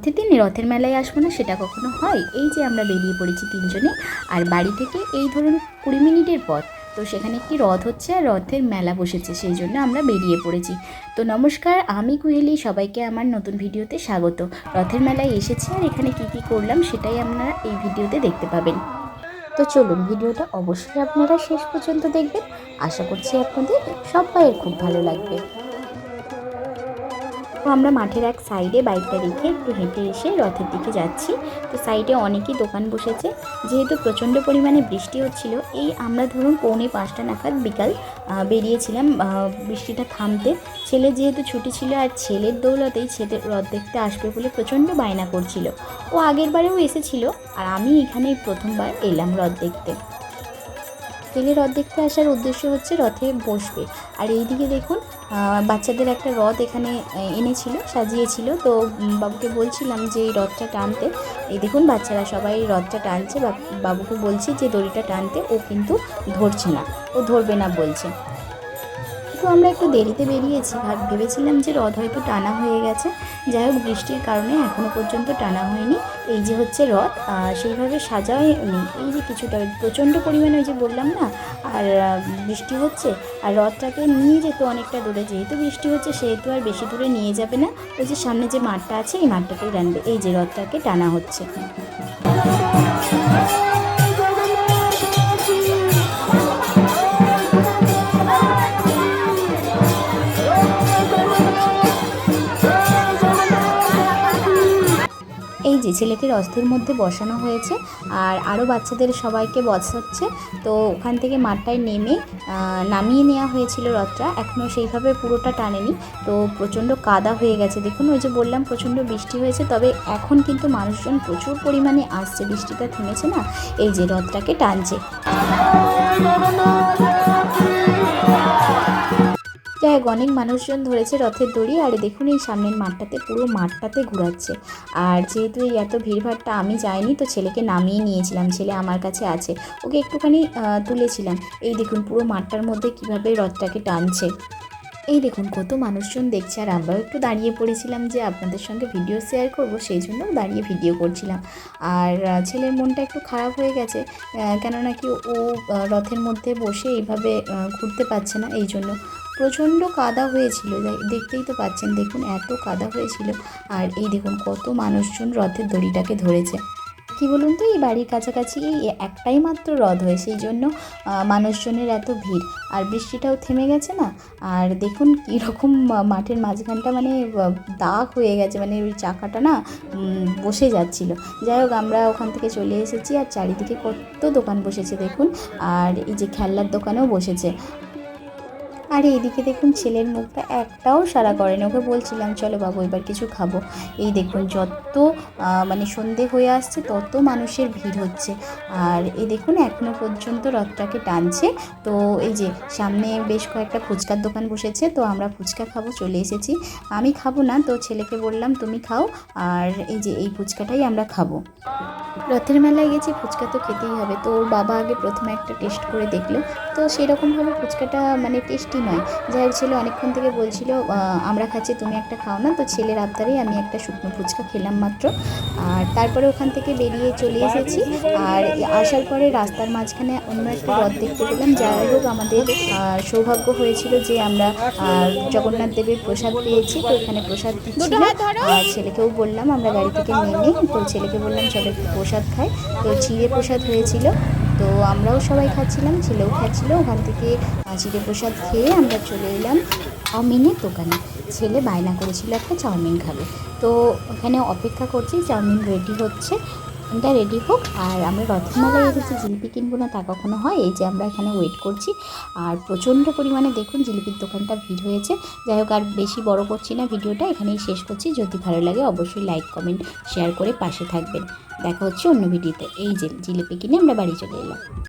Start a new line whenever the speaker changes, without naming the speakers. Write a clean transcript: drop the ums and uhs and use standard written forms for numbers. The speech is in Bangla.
প্রতিদিন রথের মেলায় আসবো না সেটা কখনো হয়? এই যে আমরা বেরিয়ে পড়েছি তিনজনে, আর বাড়ি থেকে এই ধরুন 20 মিনিটের পথ। তো সেখানে একটি রথ হচ্ছে আর রথের মেলা বসেছে, সেই জন্য আমরা বেরিয়ে পড়েছি। তো নমস্কার, আমি কুহেলি, সবাইকে আমার নতুন ভিডিওতে স্বাগত। রথের মেলায় এসেছি আর এখানে কী করলাম সেটাই আপনারা এই ভিডিওতে দেখতে পাবেন। তো চলুন, ভিডিওটা অবশ্যই আপনারা শেষ পর্যন্ত দেখবেন। আশা করছি আপনাদের সবাইয়ের খুব ভালো লাগবে। তো আমরা মাঠের এক সাইডে বাইকটা রেখে একটু হেঁটে এসে রথের দিকে যাচ্ছি। তো সাইডে অনেকই দোকান বসেছে। যেহেতু প্রচণ্ড পরিমাণে বৃষ্টি হচ্ছিল, এই আমরা ধরুন 4:45 নাগাদ বিকাল বেরিয়েছিলাম বৃষ্টিটা থামতে। ছেলে যেহেতু ছুটি ছিল আর ছেলের দৌলতেই ছেলে রথ দেখতে আসবে বলে প্রচণ্ড বায়না করছিল। ও আগের বারেও এসেছিল আর আমি এখানে প্রথমবার এলাম রথ দেখতে। ছেলে রথ দেখতে আসার উদ্দেশ্য হচ্ছে রথে বসবে। আর এইদিকে দেখুন বাচ্চাদের একটা রথ এখানে এনেছিল, সাজিয়েছিল। তো বাবুকে বলছিলাম যে এই রথটা টানতে। এই দেখুন বাচ্চারা সবাই রথটা টানছে। বাবুকে বলছি যে দড়িটা টানতে, ও কিন্তু ধরছে না, ও ধরবে না বলছে। তো আমরা একটু দেরিতে বেরিয়েছি, ভেবেছিলাম যে রথ হয়তো টানা হয়ে গেছে। যাই হোক, বৃষ্টির কারণে এখনও পর্যন্ত টানা হয়নি। এই যে হচ্ছে রথ, সেইভাবে সাজাই নেই। এই যে কিছুটা প্রচণ্ড পরিমাণে, ওই যে বললাম না, আর বৃষ্টি হচ্ছে আর রথটাকে নিয়ে যেত অনেকটা দূরে। যেহেতু বৃষ্টি হচ্ছে সেহেতু আর বেশি দূরে নিয়ে যাবে না। ওই যে সামনে যে মাঠটা আছে এই মাঠটাকেই টানবে। এই যে রথটাকে টানা হচ্ছে। এই যে ছেলেকে রথের মধ্যে বসানো হয়েছে আর আরও বাচ্চাদের সবাইকে বসাচ্ছে। তো ওখান থেকে মাঠটায় নেমে নামিয়ে নেওয়া হয়েছিল রথটা, এখনও সেইভাবে পুরোটা টানেনি। তো প্রচণ্ড কাদা হয়ে গেছে দেখুন। ওই যে বললাম প্রচণ্ড বৃষ্টি হয়েছে, তবে এখন কিন্তু মানুষজন প্রচুর পরিমাণে আসছে, বৃষ্টিটা থেমেছে না। এই যে রথটাকে টানছে। যাই হোক, অনেক মানুষজন ধরেছে রথের দড়ি। আর দেখুন এই সামনের মাঠটাতে, পুরো মাঠটাতে ঘোরাচ্ছে। আর যেহেতু এই এত ভিড়ভাড়টা আমি যাইনি, তো ছেলেকে নামিয়ে নিয়েছিলাম, ছেলে আমার কাছে আছে, ওকে একটুখানি তুলেছিলাম। এই দেখুন পুরো মাঠটার মধ্যে কিভাবে রথটাকে টানছে। এই দেখুন কত মানুষজন দেখছে। আর আমরাও একটু দাঁড়িয়ে পড়েছিলাম যে আপনাদের সঙ্গে ভিডিও শেয়ার করব, সেই জন্য দাঁড়িয়ে ভিডিও করছিলাম। আর ছেলের মনটা একটু খারাপ হয়ে গেছে, কেননা কি ও রথের মধ্যে বসে এইভাবে ঘুরতে পারছে না, এই জন্য। প্রচণ্ড কাদা হয়েছিল, দেখতেই তো পাচ্ছেন, দেখুন এত কাদা হয়েছিল। আর এই দেখুন কত মানুষজন রথের দড়িটাকে ধরেছে। কি বলুন তো, এই বাড়ির কাছাকাছি এই একটাই মাত্র রথ হয়, সেই জন্য মানুষজনের এত ভিড়। আর বৃষ্টিটাও থেমে গেছে না। আর দেখুন কীরকম মাঠের মাঝখানটা মানে দাগ হয়ে গেছে, মানে ওই চাকাটা না বসে যাচ্ছিল। যাই হোক, আমরা ওখান থেকে চলে এসেছি। আর চারিদিকে কত দোকান বসেছে দেখুন। আর এই যে খেলনার দোকানেও বসেছে। আর এইদিকে দেখুন ছেলের মুখটা একটাও সাড়া করেনি। ওকে বলছিলাম চলো বাবু এবার কিছু খাবো। এই দেখুন যত মানে সন্ধে হয়ে আসছে তত মানুষের ভিড় হচ্ছে। আর এই দেখুন এখনও পর্যন্ত রথটাকে টানছে। তো এই যে সামনে বেশ কয়েকটা ফুচকার দোকান বসেছে, তো আমরা ফুচকা খাবো চলে এসেছি। আমি খাবো না, তো ছেলেকে বললাম তুমি খাও। আর এই যে এই ফুচকাটাই আমরা খাবো। রথের মেলায় গেছি, ফুচকা তো খেতেই হবে। তো ওর বাবা আগে প্রথমে একটা টেস্ট করে দেখলো, তো সেরকমভাবে ফুচকাটা মানে টেস্টি নয়। যাই হোক, ছেলে অনেকক্ষণ থেকে বলছিল আমরা খাচ্ছি তুমি একটা খাও না। তো ছেলের আবদারেই আমি একটা শুকনো ফুচকা খেলাম মাত্র। আর তারপরে ওখান থেকে বেরিয়ে চলে এসেছি। আর আসার পরে রাস্তার মাঝখানে অন্য একটা রথ দেখতে পেলাম। যাই হোক, আমাদের সৌভাগ্য হয়েছিল যে আমরা জগন্নাথ দেবের প্রসাদ পেয়েছি। তো এখানে প্রসাদ দিচ্ছিল। আর ছেলেকেও বললাম, আমরা গাড়ি থেকে নেমে, তো ছেলেকে বললাম চলো একটু প্রসাদ খাই। তো চিড়ে প্রসাদ হয়েছিল, তো আমরাও সবাই খাচ্ছিলাম, ছেলেও খাচ্ছিল। ওখান থেকে চিড়ে প্রসাদ খেয়ে আমরা চলে এলাম চাউমিনের দোকানে। ছেলে বায়না করেছিল একটা চাউমিন খাবে, তো ওখানে অপেক্ষা করছি, চাউমিন রেডি হচ্ছে। এটা রেডি হোক। আর আমরা রথের মেলায় এসেছি, জিলিপি কিনবো না তা কখনো হয়? এই যে আমরা এখানে ওয়েট করছি। আর প্রচণ্ড পরিমাণে দেখুন জিলিপির দোকানটা ভিড় হয়েছে। যাই হোক, আর বেশি বড় করছি না, ভিডিওটা এখানেই শেষ করছি। যদি ভালো লাগে অবশ্যই লাইক কমেন্ট শেয়ার করে পাশে থাকবেন। দেখা হচ্ছে অন্য ভিডিওতে। এই যে জিলিপি কিনে আমরা বাড়ি চলে এলাম।